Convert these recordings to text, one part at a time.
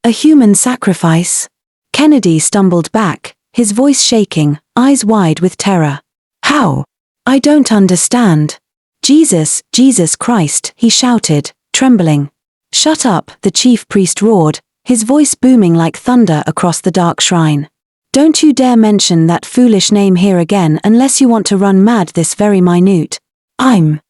A human sacrifice? Kennedy stumbled back, his voice shaking, eyes wide with terror. How? I don't understand. Jesus, Jesus Christ, he shouted, trembling. Shut up, the chief priest roared, his voice booming like thunder across the dark shrine. Don't you dare mention that foolish name here again unless you want to run mad this very minute. I'm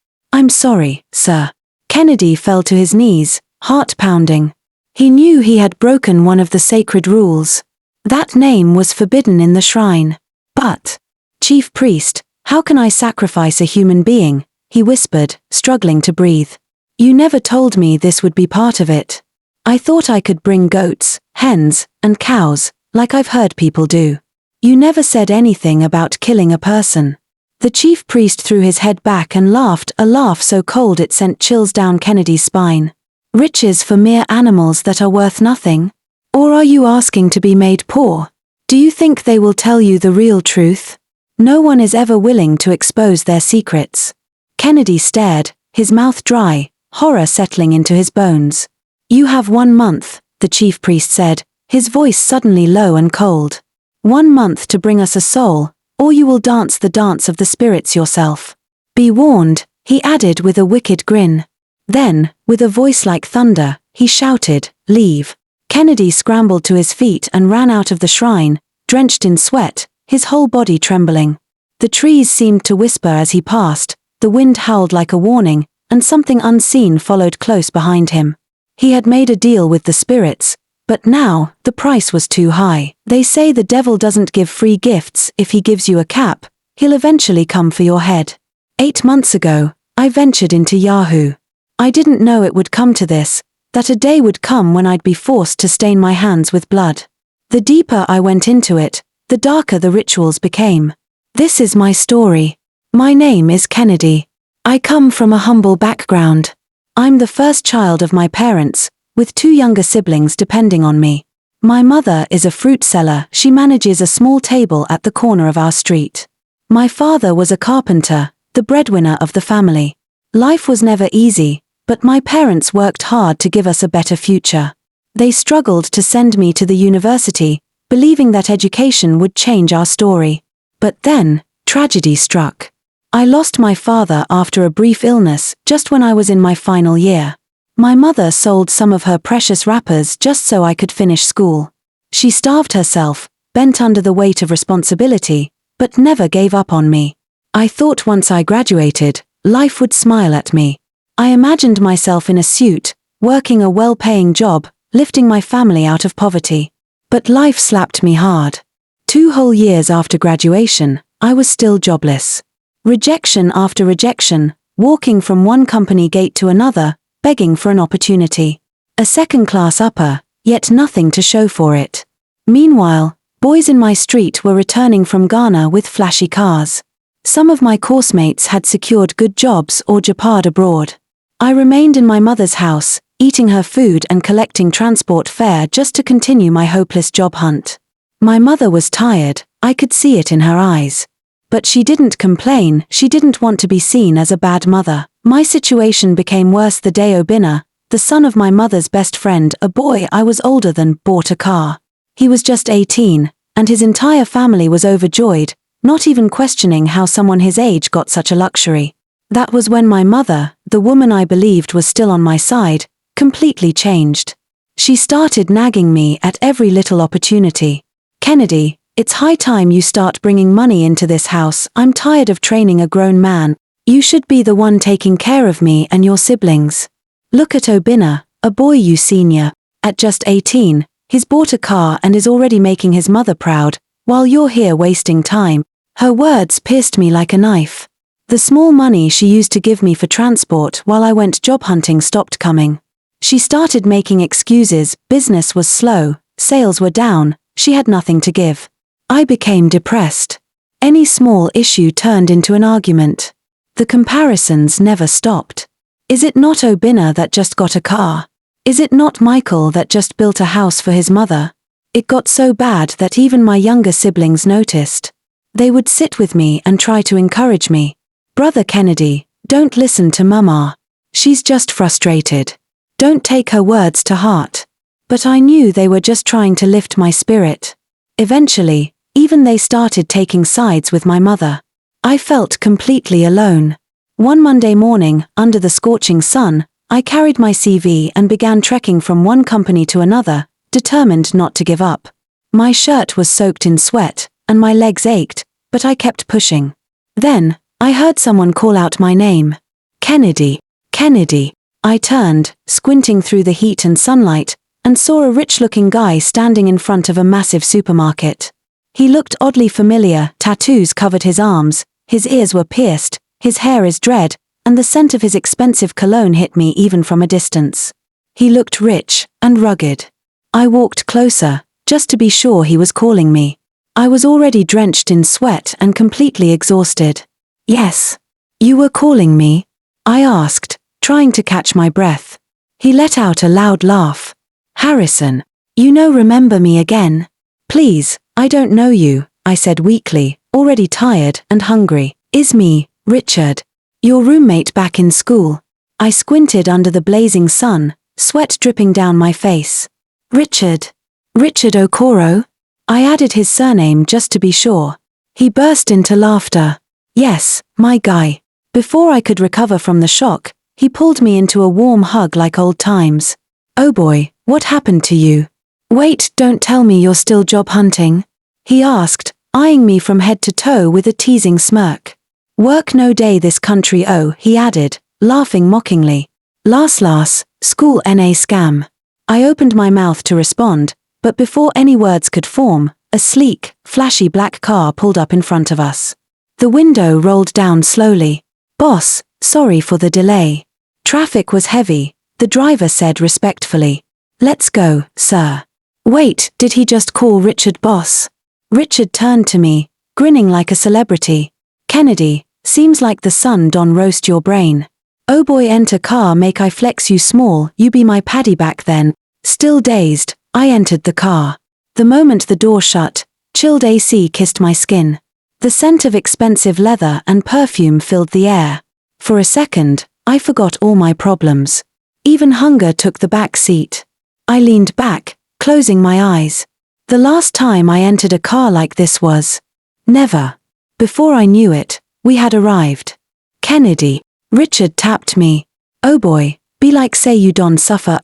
sorry, sir. Kennedy fell to his knees, heart pounding. He knew he had broken one of the sacred rules. That name was forbidden in the shrine. But, chief priest, how can I sacrifice a human being? He whispered, struggling to breathe. You never told me this would be part of it. I thought I could bring goats, hens, and cows, like I've heard people do. You never said anything about killing a person. The chief priest threw his head back and laughed, a laugh so cold it sent chills down Kennedy's spine. Riches for mere animals that are worth nothing? Or are you asking to be made poor? Do you think they will tell you the real truth? No one is ever willing to expose their secrets. Kennedy stared, his mouth dry, horror settling into his bones. You have 1 month, the chief priest said, his voice suddenly low and cold. 1 month to bring us a soul, or you will dance the dance of the spirits yourself. Be warned, he added with a wicked grin. Then, with a voice like thunder, he shouted, leave. Kennedy scrambled to his feet and ran out of the shrine, drenched in sweat, his whole body trembling. The trees seemed to whisper as he passed, the wind howled like a warning, and something unseen followed close behind him. He had made a deal with the spirits, but now, the price was too high. They say the devil doesn't give free gifts. If he gives you a cap, he'll eventually come for your head. 8 months ago, I ventured into Yahoo. I didn't know it would come to this, that a day would come when I'd be forced to stain my hands with blood. The deeper I went into it, the darker the rituals became. This is my story. My name is Kennedy. I come from a humble background. I'm the first child of my parents, with 2 younger siblings depending on me. My mother is a fruit seller. She manages a small table at the corner of our street. My father was a carpenter, the breadwinner of the family. Life was never easy, but my parents worked hard to give us a better future. They struggled to send me to the university, believing that education would change our story. But then, tragedy struck. I lost my father after a brief illness, just when I was in my final year. My mother sold some of her precious wrappers just so I could finish school. She starved herself, bent under the weight of responsibility, but never gave up on me. I thought once I graduated, life would smile at me. I imagined myself in a suit, working a well-paying job, lifting my family out of poverty. But life slapped me hard. 2 whole years after graduation, I was still jobless. Rejection after rejection, walking from one company gate to another, begging for an opportunity. A second-class upper, yet nothing to show for it. Meanwhile, boys in my street were returning from Ghana with flashy cars. Some of my coursemates had secured good jobs or japared abroad. I remained in my mother's house, eating her food and collecting transport fare just to continue my hopeless job hunt. My mother was tired, I could see it in her eyes. But she didn't complain. She didn't want to be seen as a bad mother. My situation became worse the day Obinna, the son of my mother's best friend, a boy I was older than, bought a car. He was just 18, and his entire family was overjoyed, not even questioning how someone his age got such a luxury. That was when my mother, the woman I believed was still on my side, completely changed. She started nagging me at every little opportunity. Kennedy, it's high time you start bringing money into this house. I'm tired of training a grown man. You should be the one taking care of me and your siblings. Look at Obinna, a boy you senior. At just 18, he's bought a car and is already making his mother proud, while you're here wasting time. Her words pierced me like a knife. The small money she used to give me for transport while I went job hunting stopped coming. She started making excuses. Business was slow, sales were down, she had nothing to give. I became depressed. Any small issue turned into an argument. The comparisons never stopped. Is it not Obinna that just got a car? Is it not Michael that just built a house for his mother? It got so bad that even my younger siblings noticed. They would sit with me and try to encourage me. Brother Kennedy, don't listen to Mama. She's just frustrated. Don't take her words to heart. But I knew they were just trying to lift my spirit. Eventually, even they started taking sides with my mother. I felt completely alone. One Monday morning, under the scorching sun, I carried my CV and began trekking from one company to another, determined not to give up. My shirt was soaked in sweat, and my legs ached, but I kept pushing. Then, I heard someone call out my name. Kennedy, Kennedy. I turned, squinting through the heat and sunlight, and saw a rich-looking guy standing in front of a massive supermarket. He looked oddly familiar, tattoos covered his arms, his ears were pierced, his hair is dread, and the scent of his expensive cologne hit me even from a distance. He looked rich and rugged. I walked closer, just to be sure he was calling me. I was already drenched in sweat and completely exhausted. Yes. You were calling me? I asked, trying to catch my breath. He let out a loud laugh. Harrison, remember me again? Please, I don't know you, I said weakly, already tired and hungry. Is me, Richard. Your roommate back in school. I squinted under the blazing sun, sweat dripping down my face. Richard Okoro? I added his surname just to be sure. He burst into laughter. Yes, my guy. Before I could recover from the shock, he pulled me into a warm hug like old times. Oh boy, what happened to you? Wait, don't tell me you're still job hunting? He asked, eyeing me from head to toe with a teasing smirk. Work no day this country he added, laughing mockingly. Las, school NA scam. I opened my mouth to respond, but before any words could form, a sleek, flashy black car pulled up in front of us. The window rolled down slowly. Boss, sorry for the delay. Traffic was heavy, the driver said respectfully. Let's go, sir. Wait, did he just call Richard boss? Richard turned to me, grinning like a celebrity. Kennedy, seems like the sun don roast your brain. Oh boy, enter car make I flex you small, you be my paddy back then. Still dazed, I entered the car. The moment the door shut, chilled AC kissed my skin. The scent of expensive leather and perfume filled the air. For a second, I forgot all my problems. Even hunger took the back seat. I leaned back, closing my eyes. The last time I entered a car like this was never. Before I knew it, we had arrived. Kennedy. Richard tapped me. Oh boy, be like say you don't suffer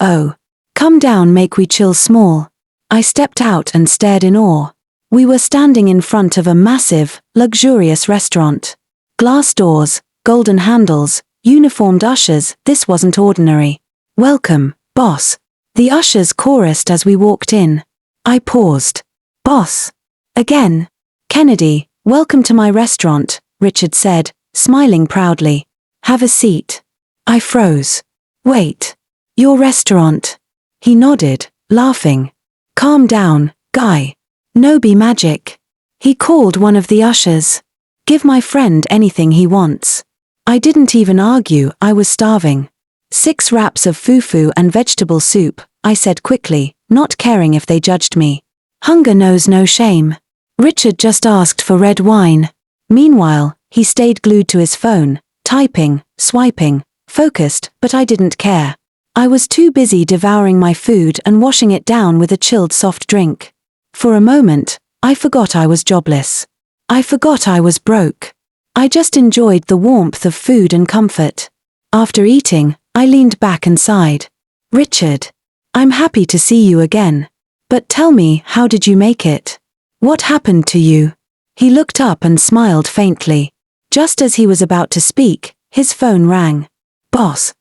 Come down make we chill small. I stepped out and stared in awe. We were standing in front of a massive, luxurious restaurant. Glass doors, golden handles, uniformed ushers, this wasn't ordinary. Welcome, boss. The ushers chorused as we walked in. I paused. Boss. Again. Kennedy, welcome to my restaurant, Richard said, smiling proudly. Have a seat. I froze. Wait. Your restaurant. He nodded, laughing. Calm down, guy. No be magic. He called one of the ushers. Give my friend anything he wants. I didn't even argue, I was starving. 6 wraps of fufu and vegetable soup, I said quickly, not caring if they judged me. Hunger knows no shame. Richard just asked for red wine. Meanwhile, he stayed glued to his phone, typing, swiping, focused, but I didn't care. I was too busy devouring my food and washing it down with a chilled soft drink. For a moment, I forgot I was jobless. I forgot I was broke. I just enjoyed the warmth of food and comfort. After eating, I leaned back and sighed. Richard, I'm happy to see you again. But tell me, how did you make it? What happened to you? He looked up and smiled faintly. Just as he was about to speak, his phone rang. Boss,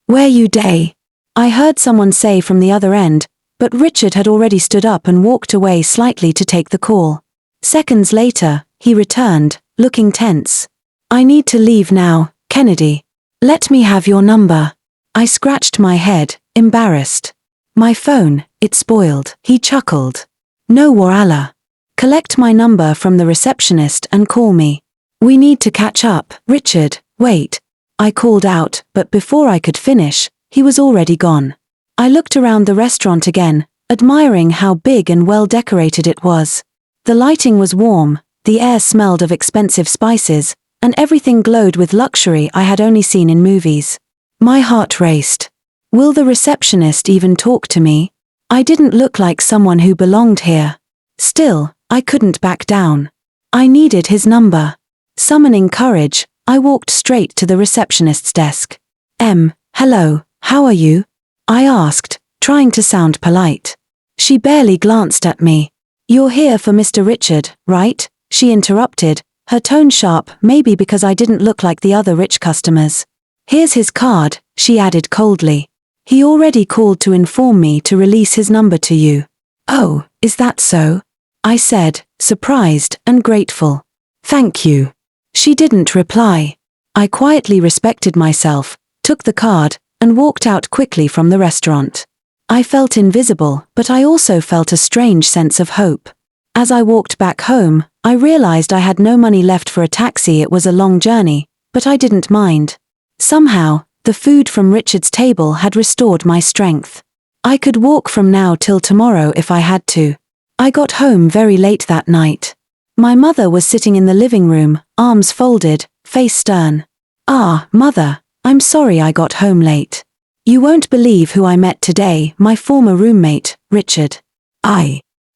where you day? I heard someone say from the other end, but Richard had already stood up and walked away slightly to take the call. Seconds later, he returned, looking tense. I need to leave now, Kennedy. Let me have your number. I scratched my head, embarrassed. My phone, it's spoiled, he chuckled. No woralla. Collect my number from the receptionist and call me. We need to catch up, Richard, wait. I called out, but before I could finish, he was already gone. I looked around the restaurant again, admiring how big and well decorated it was. The lighting was warm, the air smelled of expensive spices, and everything glowed with luxury I had only seen in movies. My heart raced. Will the receptionist even talk to me? I didn't look like someone who belonged here. Still, I couldn't back down. I needed his number. Summoning courage, I walked straight to the receptionist's desk. Hello, how are you? I asked, trying to sound polite. She barely glanced at me. You're here for Mr. Richard, right? She interrupted, her tone sharp, maybe because I didn't look like the other rich customers. Here's his card, she added coldly. He already called to inform me to release his number to you. Oh, is that so? I said, surprised and grateful. Thank you. She didn't reply. I quietly respected myself, took the card, and walked out quickly from the restaurant. I felt invisible, but I also felt a strange sense of hope. As I walked back home, I realized I had no money left for a taxi. It was a long journey, but I didn't mind. Somehow, the food from Richard's table had restored my strength. I could walk from now till tomorrow if I had to. I got home very late that night. My mother was sitting in the living room, arms folded, face stern. Ah, Mother, I'm sorry I got home late. You won't believe who I met today, my former roommate, Richard.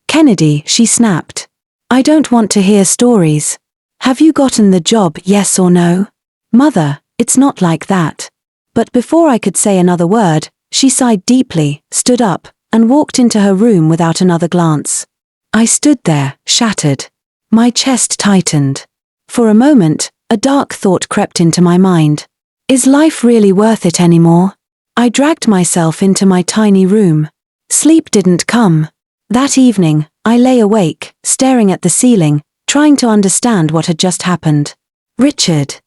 Kennedy, she snapped. I don't want to hear stories. Have you gotten the job, yes or no? Mother, it's not like that. But before I could say another word, she sighed deeply, stood up, and walked into her room without another glance. I stood there, shattered. My chest tightened. For a moment, a dark thought crept into my mind. Is life really worth it anymore? I dragged myself into my tiny room. Sleep didn't come. That evening, I lay awake, staring at the ceiling, trying to understand what had just happened. Richard.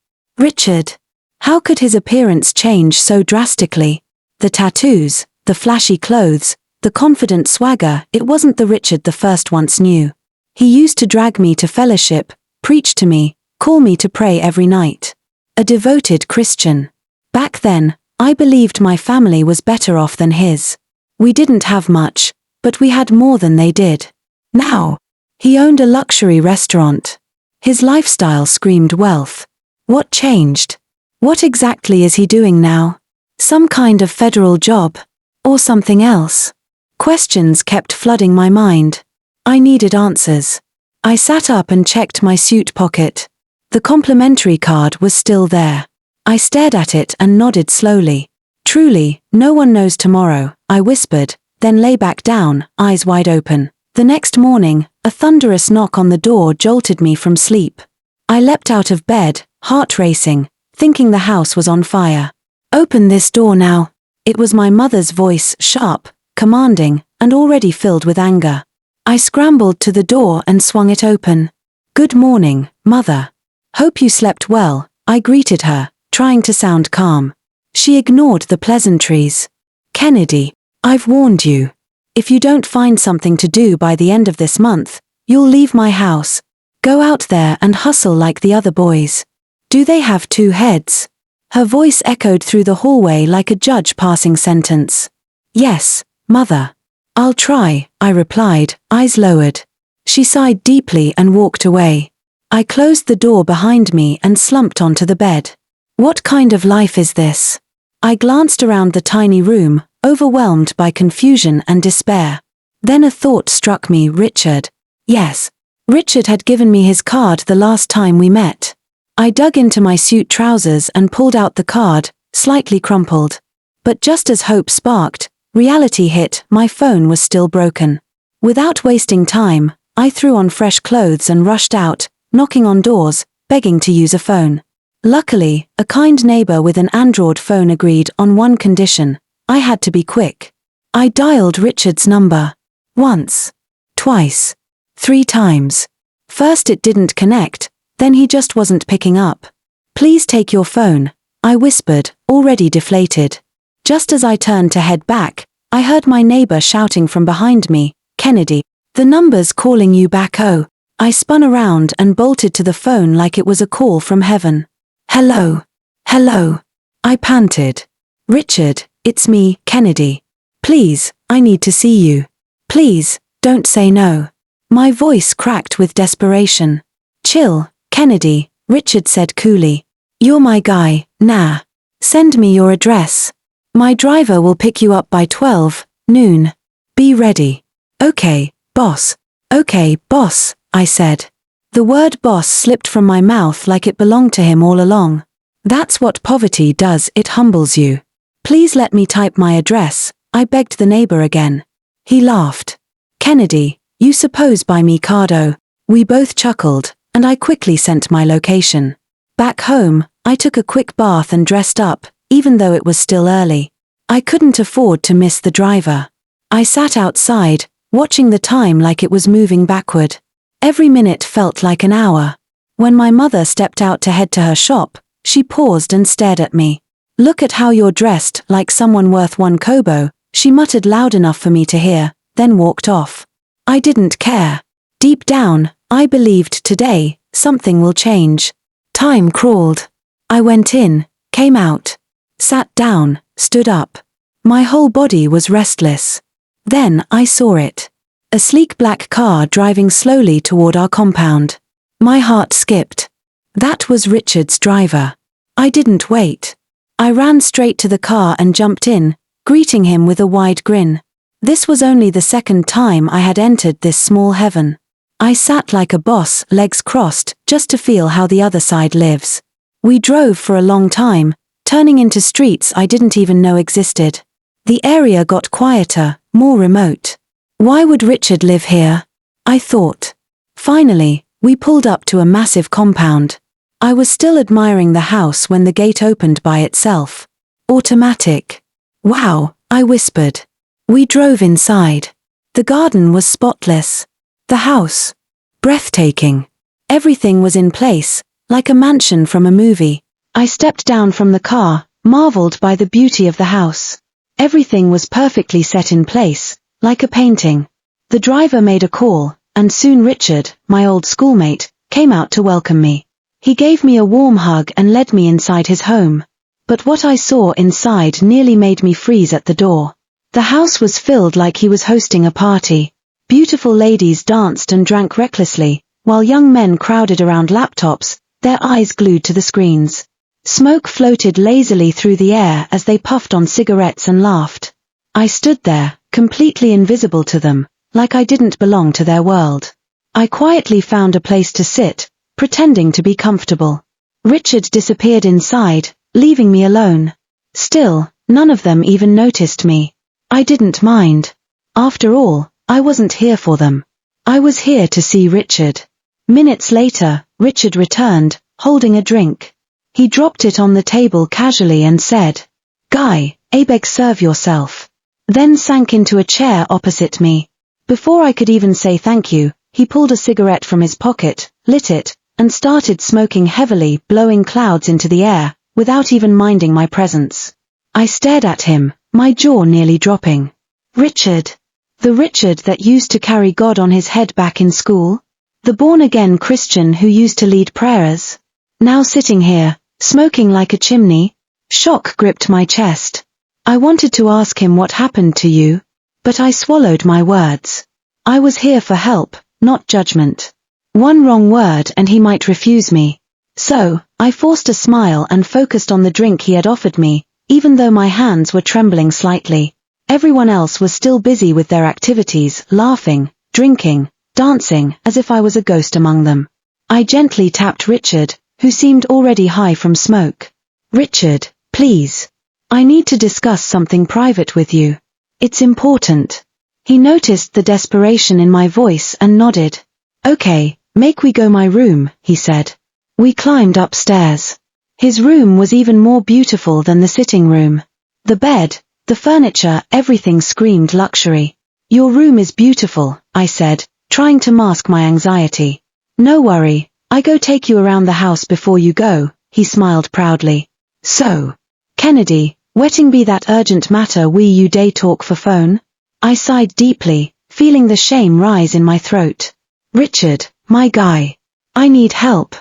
How could his appearance change so drastically? The tattoos, the flashy clothes, the confident swagger, it wasn't the Richard the first once knew. He used to drag me to fellowship, preach to me, call me to pray every night. A devoted Christian. Back then, I believed my family was better off than his. We didn't have much, but we had more than they did. Now, he owned a luxury restaurant. His lifestyle screamed wealth. What changed? What exactly is he doing now? Some kind of federal job? Or something else? Questions kept flooding my mind. I needed answers. I sat up and checked my suit pocket. The complimentary card was still there. I stared at it and nodded slowly. Truly, no one knows tomorrow, I whispered, then lay back down, eyes wide open. The next morning, a thunderous knock on the door jolted me from sleep. I leapt out of bed, heart racing, thinking the house was on fire. Open this door now. It was my mother's voice, sharp, commanding, and already filled with anger. I scrambled to the door and swung it open. Good morning, Mother. Hope you slept well, I greeted her, trying to sound calm. She ignored the pleasantries. Kennedy, I've warned you. If you don't find something to do by the end of this month, you'll leave my house. Go out there and hustle like the other boys. Do they have two heads? Her voice echoed through the hallway like a judge passing sentence. Yes, Mother. I'll try, I replied, eyes lowered. She sighed deeply and walked away. I closed the door behind me and slumped onto the bed. What kind of life is this? I glanced around the tiny room, overwhelmed by confusion and despair. Then a thought struck me, Richard. Yes, Richard had given me his card the last time we met. I dug into my suit trousers and pulled out the card, slightly crumpled. But just as hope sparked, reality hit. My phone was still broken. Without wasting time, I threw on fresh clothes and rushed out, knocking on doors, begging to use a phone. Luckily, a kind neighbor with an Android phone agreed on one condition. I had to be quick. I dialed Richard's number. Once. Twice. 3 times. First it didn't connect, then he just wasn't picking up. Please take your phone, I whispered, already deflated. Just as I turned to head back, I heard my neighbor shouting from behind me, Kennedy, the number's calling you back. Oh. I spun around and bolted to the phone like it was a call from heaven. Hello. I panted. Richard, it's me, Kennedy. Please, I need to see you. Please, don't say no. My voice cracked with desperation. Chill, Kennedy, Richard said coolly. You're my guy, nah. Send me your address. My driver will pick you up by 12 noon. Be ready. Okay, boss. Okay, boss, I said. The word boss slipped from my mouth like it belonged to him all along. That's what poverty does, it humbles you. Please let me type my address, I begged the neighbor again. He laughed. Kennedy, you suppose by me Cardo. We both chuckled, and I quickly sent my location. Back home, I took a quick bath and dressed up, even though it was still early. I couldn't afford to miss the driver. I sat outside, watching the time like it was moving backward. Every minute felt like an hour. When my mother stepped out to head to her shop, she paused and stared at me. Look at how you're dressed, like someone worth 1 kobo, she muttered loud enough for me to hear, then walked off. I didn't care. Deep down, I believed today, something will change. Time crawled. I went in, came out, sat down, stood up. My whole body was restless. Then I saw it. A sleek black car driving slowly toward our compound. My heart skipped. That was Richard's driver. I didn't wait. I ran straight to the car and jumped in, greeting him with a wide grin. This was only the second time I had entered this small heaven. I sat like a boss, legs crossed, just to feel how the other side lives. We drove for a long time, turning into streets I didn't even know existed. The area got quieter, more remote. Why would Richard live here? I thought. Finally, we pulled up to a massive compound. I was still admiring the house when the gate opened by itself. Automatic. Wow, I whispered. We drove inside. The garden was spotless. The house. Breathtaking. Everything was in place, like a mansion from a movie. I stepped down from the car, marveled by the beauty of the house. Everything was perfectly set in place, like a painting. The driver made a call, and soon Richard, my old schoolmate, came out to welcome me. He gave me a warm hug and led me inside his home. But what I saw inside nearly made me freeze at the door. The house was filled like he was hosting a party. Beautiful ladies danced and drank recklessly, while young men crowded around laptops, their eyes glued to the screens. Smoke floated lazily through the air as they puffed on cigarettes and laughed. I stood there, completely invisible to them, like I didn't belong to their world. I quietly found a place to sit, pretending to be comfortable. Richard disappeared inside, leaving me alone. Still, none of them even noticed me. I didn't mind. After all, I wasn't here for them. I was here to see Richard. Minutes later, Richard returned, holding a drink. He dropped it on the table casually and said, "Guy, beg serve yourself." Then sank into a chair opposite me. Before I could even say thank you, he pulled a cigarette from his pocket, lit it, and started smoking heavily, blowing clouds into the air, without even minding my presence. I stared at him, my jaw nearly dropping. Richard. The Richard that used to carry God on his head back in school? The born-again Christian who used to lead prayers? Now sitting here, smoking like a chimney? Shock gripped my chest. I wanted to ask him what happened to you, but I swallowed my words. I was here for help, not judgment. One wrong word and he might refuse me. So, I forced a smile and focused on the drink he had offered me, even though my hands were trembling slightly. Everyone else was still busy with their activities, laughing, drinking, dancing, as if I was a ghost among them. I gently tapped Richard, who seemed already high from smoke. "Richard, please. I need to discuss something private with you. It's important." He noticed the desperation in my voice and nodded. "Okay, make we go my room," he said. We climbed upstairs. His room was even more beautiful than the sitting room. The bed, the furniture, everything screamed luxury. "Your room is beautiful," I said, trying to mask my anxiety. "No worry, I go take you around the house before you go," he smiled proudly. "So, Kennedy, wetting be that urgent matter we you day talk for phone?" I sighed deeply, feeling the shame rise in my throat. "Richard, my guy. I need help.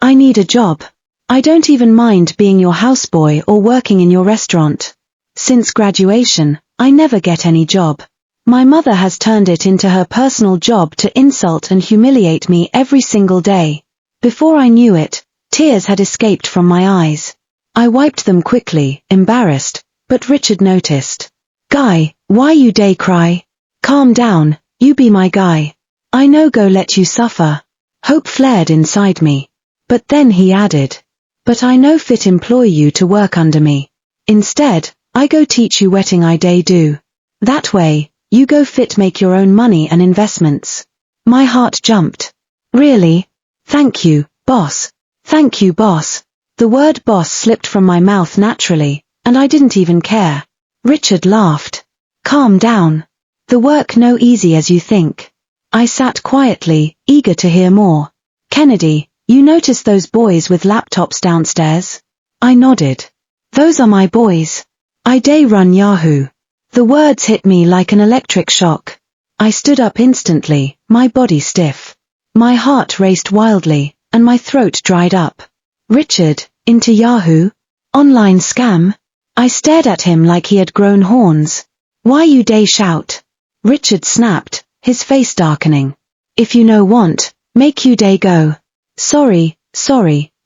I need a job. I don't even mind being your houseboy or working in your restaurant. Since graduation, I never get any job. My mother has turned it into her personal job to insult and humiliate me every single day. Before I knew it, tears had escaped from my eyes. I wiped them quickly, embarrassed, but Richard noticed. "Guy, why you day cry? Calm down, you be my guy. I no go let you suffer. Hope flared inside me. But then he added, but I no fit employ you to work under me. Instead, I go teach you wetting I day do. That way, you go fit make your own money and investments. My heart jumped. Really? Thank you, boss. Thank you, boss. The word boss slipped from my mouth naturally, and I didn't even care. Richard laughed. Calm down. The work no easy as you think. I sat quietly, eager to hear more. Kennedy, you notice those boys with laptops downstairs? I nodded. Those are my boys. I day run Yahoo. The words hit me like an electric shock. I stood up instantly, my body stiff. My heart raced wildly, and my throat dried up. Richard, into Yahoo? Online scam? I stared at him like he had grown horns. Why you day shout? Richard snapped, his face darkening. If you no want, make you day go. Sorry,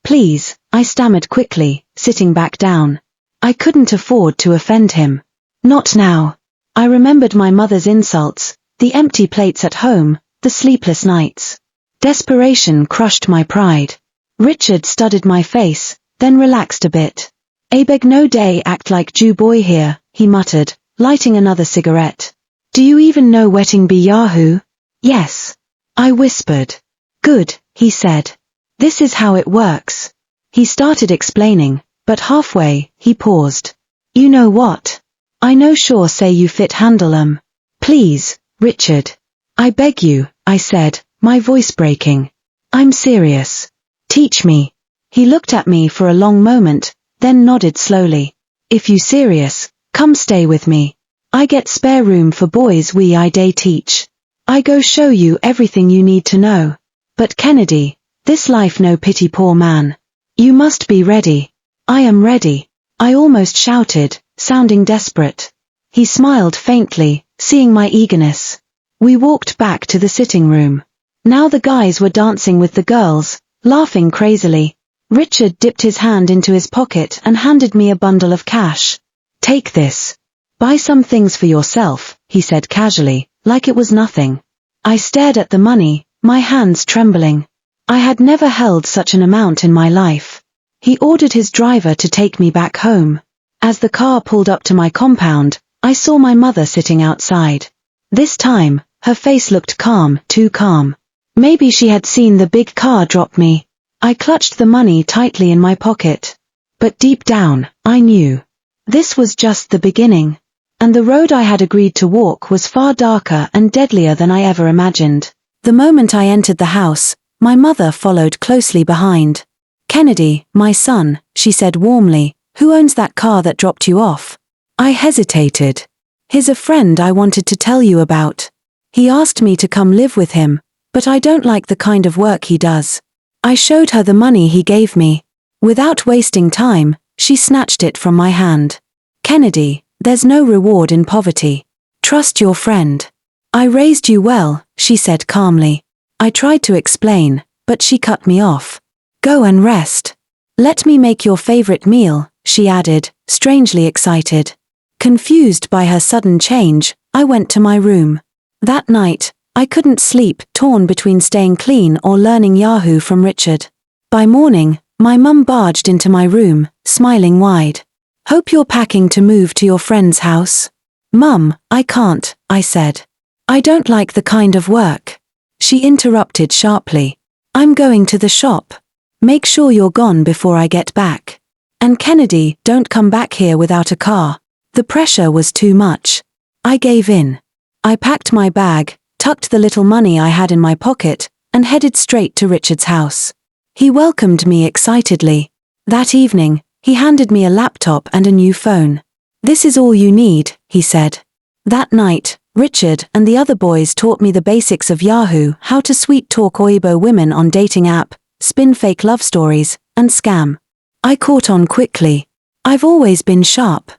please, I stammered quickly, sitting back down. I couldn't afford to offend him. Not now. I remembered my mother's insults, the empty plates at home, the sleepless nights. Desperation crushed my pride. Richard studied my face, then relaxed a bit. I beg no day act like Jew boy here, he muttered, lighting another cigarette. Do you even know wetting be Yahoo? Yes. I whispered. Good, he said. This is how it works. He started explaining, but halfway, he paused. You know what? I no sure say you fit handle 'em. Please, Richard. I beg you, I said, my voice breaking. I'm serious. Teach me. He looked at me for a long moment, then nodded slowly. If you serious, come stay with me. I get spare room for boys I day teach. I go show you everything you need to know. But Kennedy, this life no pity poor man. You must be ready. I am ready. I almost shouted, sounding desperate. He smiled faintly, seeing my eagerness. We walked back to the sitting room. Now the guys were dancing with the girls, laughing crazily. Richard dipped his hand into his pocket and handed me a bundle of cash. Take this. Buy some things for yourself, he said casually, like it was nothing. I stared at the money, my hands trembling. I had never held such an amount in my life. He ordered his driver to take me back home. As the car pulled up to my compound, I saw my mother sitting outside. This time, her face looked calm, too calm. Maybe she had seen the big car drop me. I clutched the money tightly in my pocket. But deep down, I knew. This was just the beginning. And the road I had agreed to walk was far darker and deadlier than I ever imagined. The moment I entered the house, my mother followed closely behind. Kennedy, my son, she said warmly, who owns that car that dropped you off? I hesitated. He's a friend I wanted to tell you about. He asked me to come live with him, but I don't like the kind of work he does. I showed her the money he gave me. Without wasting time, she snatched it from my hand. Kennedy, there's no reward in poverty. Trust your friend. I raised you well, she said calmly. I tried to explain, but she cut me off. Go and rest. Let me make your favorite meal, she added, strangely excited. Confused by her sudden change, I went to my room. That night, I couldn't sleep, torn between staying clean or learning Yahoo from Richard. By morning, my mum barged into my room, smiling wide. Hope you're packing to move to your friend's house. Mum, I can't, I said. I don't like the kind of work. She interrupted sharply. I'm going to the shop. Make sure you're gone before I get back. And Kennedy, don't come back here without a car. The pressure was too much. I gave in. I packed my bag, tucked the little money I had in my pocket, and headed straight to Richard's house. He welcomed me excitedly. That evening, he handed me a laptop and a new phone. This is all you need, he said. That night, Richard and the other boys taught me the basics of Yahoo, how to sweet-talk Oibo women on dating app, spin fake love stories, and scam. I caught on quickly. I've always been sharp.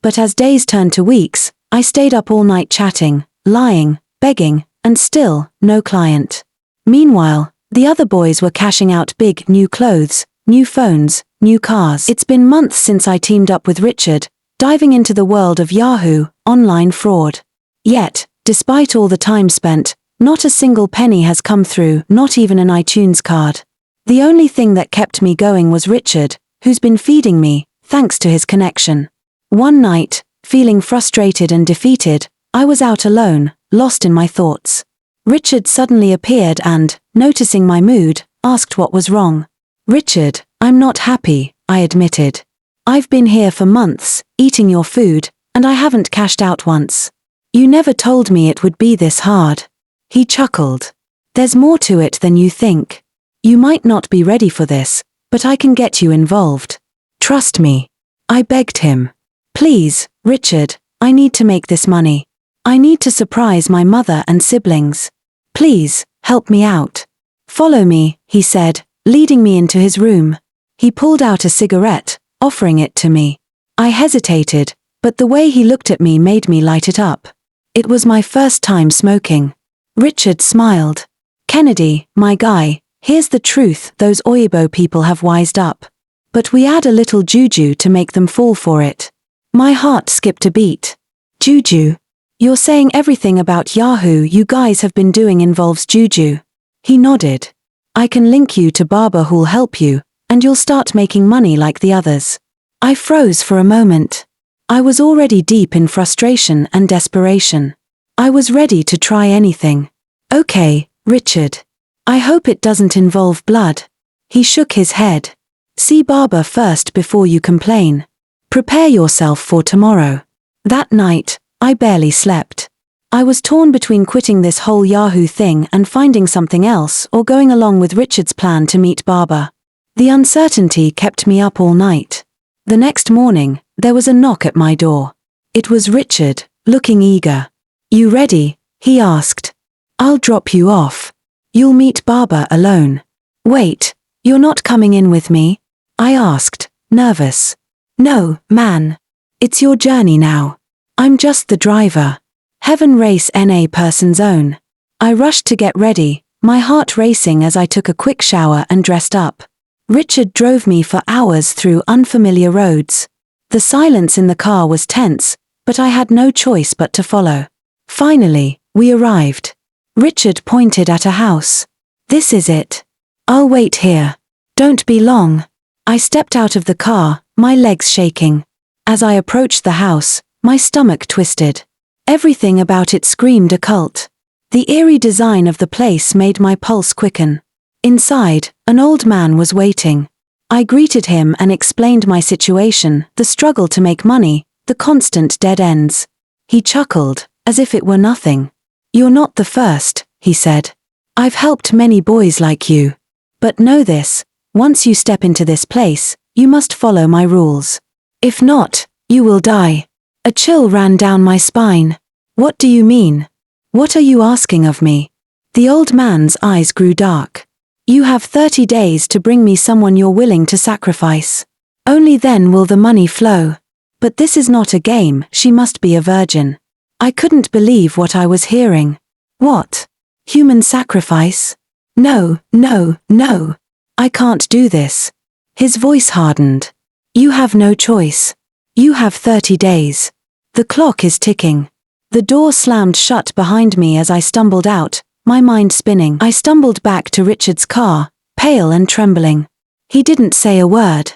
But as days turned to weeks, I stayed up all night chatting, lying, begging, and still, no client. Meanwhile, the other boys were cashing out big, new clothes, new phones, new cars. It's been months since I teamed up with Richard, diving into the world of Yahoo, online fraud. Yet, Despite all the time spent, not a single penny has come through, not even an iTunes card. The only thing that kept me going was Richard, who's been feeding me, thanks to his connection. One night, feeling frustrated and defeated, I was out alone, lost in my thoughts. Richard suddenly appeared and, noticing my mood, asked what was wrong. "Richard, I'm not happy," I admitted. "I've been here for months, eating your food, and I haven't cashed out once. You never told me it would be this hard." He chuckled. "There's more to it than you think. You might not be ready for this, but I can get you involved. Trust me." I begged him. "Please, Richard, I need to make this money. I need to surprise my mother and siblings. Please, help me out." "Follow me," he said, leading me into his room. He pulled out a cigarette, offering it to me. I hesitated, but the way he looked at me made me light it up. It was my first time smoking. Richard smiled. "Kennedy, my guy, here's the truth, those Oyibo people have wised up. But we add a little juju to make them fall for it." My heart skipped a beat. "Juju? You're saying everything about Yahoo you guys have been doing involves juju?" He nodded. "I can link you to Barber who'll help you, and you'll start making money like the others." I froze for a moment. I was already deep in frustration and desperation. I was ready to try anything. "Okay, Richard. I hope it doesn't involve blood." He shook his head. "See Barber first before you complain. Prepare yourself for tomorrow." That night, I barely slept. I was torn between quitting this whole Yahoo thing and finding something else or going along with Richard's plan to meet Barber. The uncertainty kept me up all night. The next morning, there was a knock at my door. It was Richard, looking eager. "You ready?" he asked. "I'll drop you off. You'll meet Barber alone." "Wait, you're not coming in with me?" I asked, nervous. "No, man. It's your journey now. I'm just the driver. Heaven race NA person's own." I rushed to get ready, my heart racing as I took a quick shower and dressed up. Richard drove me for hours through unfamiliar roads. The silence in the car was tense, but I had no choice but to follow. Finally, we arrived. Richard pointed at a house. "This is it. I'll wait here. Don't be long." I stepped out of the car, my legs shaking. As I approached the house, my stomach twisted. Everything about it screamed occult. The eerie design of the place made my pulse quicken. Inside, an old man was waiting. I greeted him and explained my situation, the struggle to make money, the constant dead ends. He chuckled, as if it were nothing. "You're not the first," he said. "I've helped many boys like you. But know this, once you step into this place, you must follow my rules. If not, you will die." A chill ran down my spine. "What do you mean? What are you asking of me?" The old man's eyes grew dark. "You have 30 days to bring me someone you're willing to sacrifice. Only then will the money flow. But this is not a game, she must be a virgin." I couldn't believe what I was hearing. "What? Human sacrifice? No, no, no. I can't do this." His voice hardened. "You have no choice. You have 30 days. The clock is ticking." The door slammed shut behind me as I stumbled out, my mind spinning. I stumbled back to Richard's car, pale and trembling. He didn't say a word.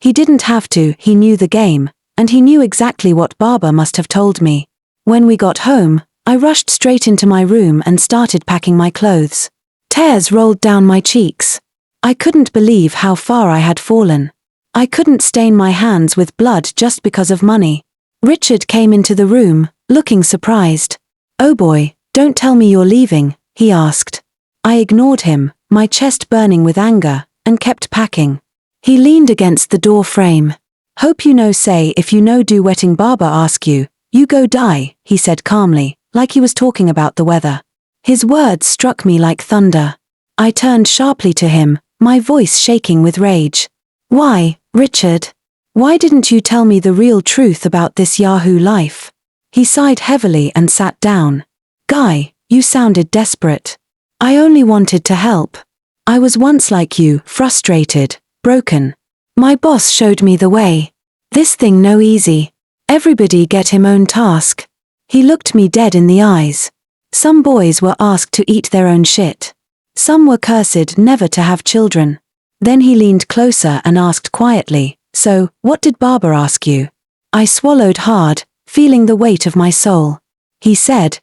He didn't have to, he knew the game, and he knew exactly what Barber must have told me. When we got home, I rushed straight into my room and started packing my clothes. Tears rolled down my cheeks. I couldn't believe how far I had fallen. I couldn't stain my hands with blood just because of money. Richard came into the room, looking surprised. "Oh boy, don't tell me you're leaving," he asked. I ignored him, my chest burning with anger, and kept packing. He leaned against the door frame. "Hope you know say if you know do wetting Barber ask you, you go die," he said calmly, like he was talking about the weather. His words struck me like thunder. I turned sharply to him, my voice shaking with rage. "Why, Richard? Why didn't you tell me the real truth about this Yahoo life?" He sighed heavily and sat down. "Guy, you sounded desperate. I only wanted to help. I was once like you, frustrated, broken. My boss showed me the way. This thing no easy. Everybody get him own task." He looked me dead in the eyes. Some boys were asked to eat their own shit. Some were cursed never to have children. Then he leaned closer and asked quietly, "So, what did Baba ask you?" I swallowed hard, feeling the weight of my soul. He said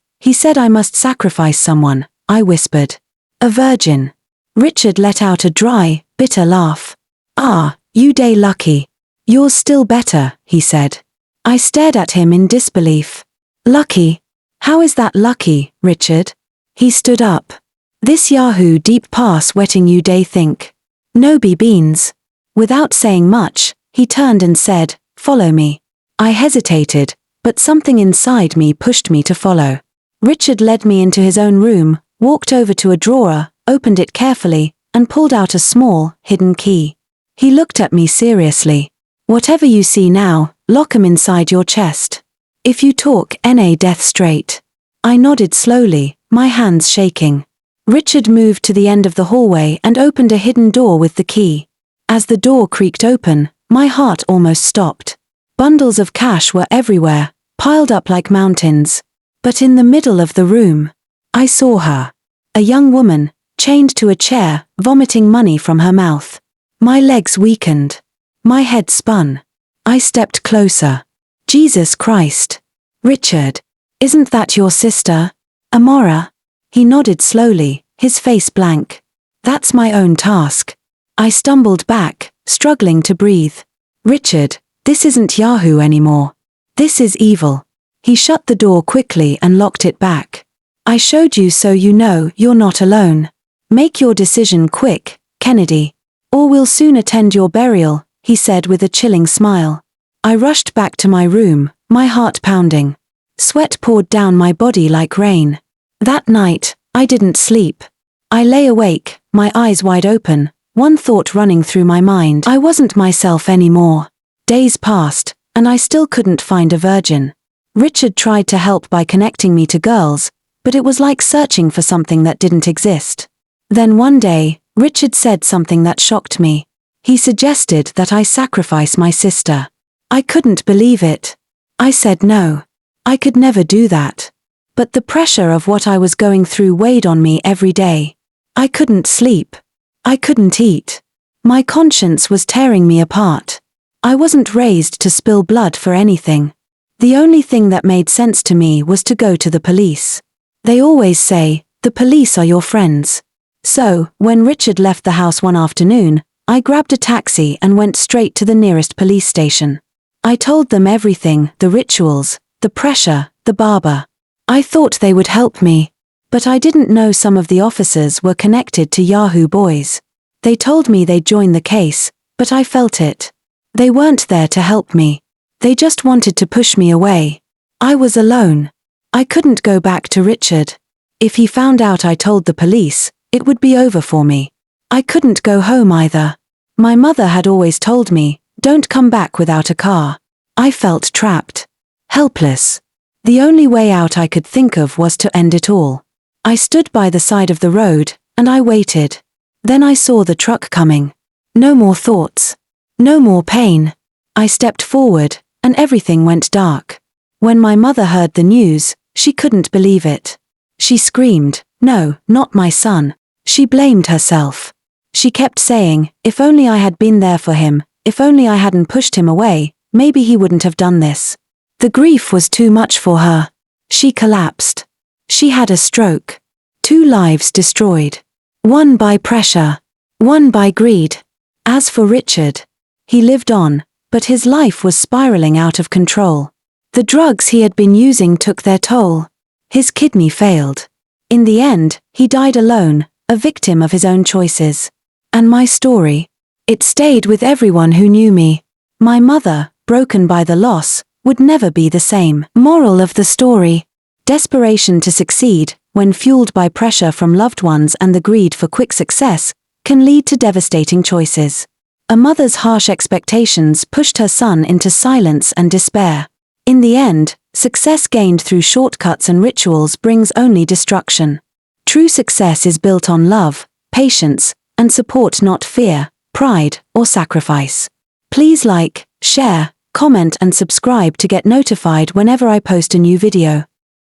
I must sacrifice someone," I whispered. "A virgin." Richard let out a dry, bitter laugh. "Ah, you day lucky. Yours still better," he said. I stared at him in disbelief. "Lucky? How is that lucky, Richard?" He stood up. "This Yahoo deep pass wetting you day think. No be beans." Without saying much, he turned and said, "Follow me." I hesitated, but something inside me pushed me to follow. Richard led me into his own room, walked over to a drawer, opened it carefully, and pulled out a small, hidden key. He looked at me seriously. "Whatever you see now, lock 'em inside your chest. If you talk na death straight." I nodded slowly, my hands shaking. Richard moved to the end of the hallway and opened a hidden door with the key. As the door creaked open, my heart almost stopped. Bundles of cash were everywhere, piled up like mountains. But in the middle of the room, I saw her. A young woman, chained to a chair, vomiting money from her mouth. My legs weakened. My head spun. I stepped closer. "Jesus Christ. Richard. Isn't that your sister? Amora?" He nodded slowly, his face blank. "That's my own task." I stumbled back, struggling to breathe. "Richard, this isn't Yahoo anymore. This is evil." He shut the door quickly and locked it back. "I showed you so you know you're not alone. Make your decision quick, Kennedy. Or we'll soon attend your burial," he said with a chilling smile. I rushed back to my room, my heart pounding. Sweat poured down my body like rain. That night, I didn't sleep. I lay awake, my eyes wide open, one thought running through my mind. I wasn't myself anymore. Days passed, and I still couldn't find a virgin. Richard tried to help by connecting me to girls, but it was like searching for something that didn't exist. Then one day, Richard said something that shocked me. He suggested that I sacrifice my sister. I couldn't believe it. I said no. I could never do that. But the pressure of what I was going through weighed on me every day. I couldn't sleep. I couldn't eat. My conscience was tearing me apart. I wasn't raised to spill blood for anything. The only thing that made sense to me was to go to the police. They always say, the police are your friends. So, when Richard left the house one afternoon, I grabbed a taxi and went straight to the nearest police station. I told them everything, the rituals, the pressure, the barber. I thought they would help me. But I didn't know some of the officers were connected to Yahoo boys. They told me they'd join the case, but I felt it. They weren't there to help me. They just wanted to push me away. I was alone. I couldn't go back to Richard. If he found out I told the police, it would be over for me. I couldn't go home either. My mother had always told me, don't come back without a car. I felt trapped. Helpless. The only way out I could think of was to end it all. I stood by the side of the road, and I waited. Then I saw the truck coming. No more thoughts. No more pain. I stepped forward, and everything went dark. When my mother heard the news, she couldn't believe it. She screamed, "No, not my son." She blamed herself. She kept saying, if only I had been there for him, if only I hadn't pushed him away, maybe he wouldn't have done this. The grief was too much for her. She collapsed. She had a stroke. 2 lives destroyed. One by pressure. One by greed. As for Richard, he lived on, but his life was spiraling out of control. The drugs he had been using took their toll. His kidney failed. In the end, he died alone, a victim of his own choices. And my story? It stayed with everyone who knew me. My mother, broken by the loss, would never be the same. Moral of the story: desperation to succeed, when fueled by pressure from loved ones and the greed for quick success, can lead to devastating choices. A mother's harsh expectations pushed her son into silence and despair. In the end, success gained through shortcuts and rituals brings only destruction. True success is built on love, patience, and support, not fear, pride, or sacrifice. Please like, share, comment and subscribe to get notified whenever I post a new video.